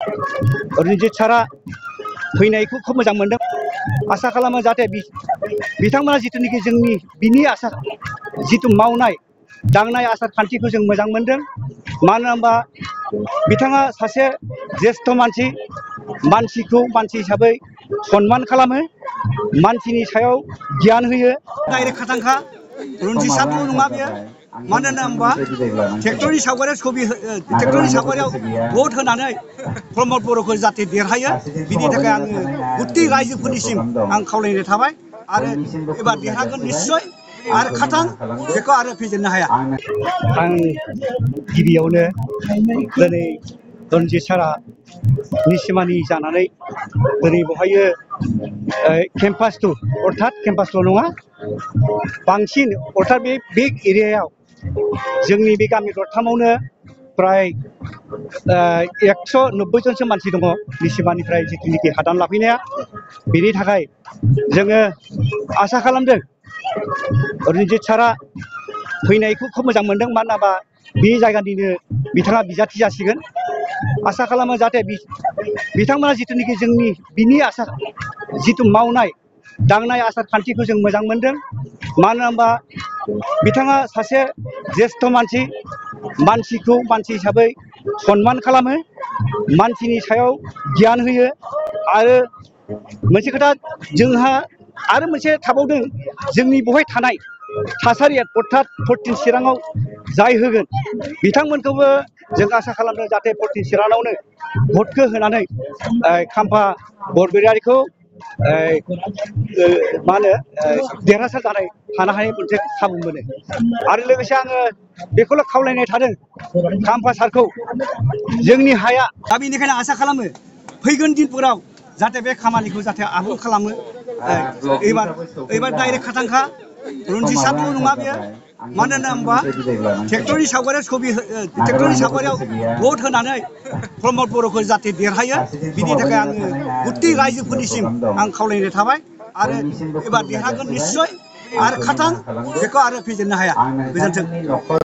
रन्जित सारा फैनायखौ खोब मोजां मोनदों। आसा खालामो जाहाथे बिथांमोना जिथुनिखि जोंनि बिनि आसा जिथु मावनाय दांनाय आसार खान्थिखौ जों मोजां मोनदों। मानो होनबा बिथाङा सासे ज्येष्ठ मानसिखौ मानसि हिसाबै सनमान खालामो, मानसिनि सायाव गियान होयो। डाइरेक्ट खाथांखा रन्जित सारल' नङा बेयो। मानो होनबा ट्रेक्टरनि सावगारियाव भट होनानै प्रमद बर'खौ जाहाथे देरहायो, बिनि थाखाय आङो गुथि रायजोफोरनिसिम आं खावलायनाय थाबाय। आरो एबार देरहागोन निस्सय, आरो खाथां बेखौ आरो फेजेननो हाया। आं गिबियावनो दिनै रन्जित सारा निसिमानि जानानै दिनै बेवहायो केम्पास 2 अर्थात केम्पासल' नङा, बांसिन अर्थात बे एरियायाव जोंनि बे गामि दरथामावनो प्राय 190 जनसो मानसि दङ निसिमानिफ्राय जिथुनिखि हादान लाफैनाया। बेनि थाखाय जोङो आसा खालामदों रन्जित सारा फैनायखौ खोब मोजां मोनदों। मानो होनबा बे जायगानिनो बिथाङा बिजाथि जासिगोन। आसा खालामो जाहाथे बिथांमोना जिथुनिखि जोंनि बिनि आसा जिथु मावनाय दांनाय आसार खान्थिखौ जों मोजां मोनदों। मानो होनबा बिथाङा सासे ज्येष्ठ मानसिखौ मानसि हिसाबै सनमान खालामो, मानसिनि सायाव गियान होयो। आरो मोनसे खोथा जोंहा आरो मोनसे थाबावदों, जोंनि बेवहाय थानाय थासारिया अर्थात 14 चिराङाव जाय होगोन बिथांमोनखौबो जों आसा खालामदों जाहाथे 14 चिराङावनो भटखौ होनानै खाम्फा बरगयारिखौ मा होनो देरहासार जानाय थानो हानाय मोनसे खाबु मोनो। आरो लोगोसे आङो बेखौल' खावलायनाय थादों खाम्फा सारखौ, जोंनि हाया दा बेनिखायनो आसा खालामो फैगोन दिनफोराव जाहाथे बे खामानिखौ जाहाथे आबुं खालामो। एबार डाइरेक्ट खाथांखा रन्जित सारल' नङा बेयो। मानो होनबा ट्रेक्टरनि सावगारियाव भट होनानै प्रमद बर'खौ जाहाथे देरहायो, बिनि थाखाय आङो गुथि रायजोफोरनिसिम आं खावलायनाय थाबाय। आरो एबार देरहागोन निस्सय, आरो खाथां बेखौ आरो फेजेननो हाया। गोजोन्थों।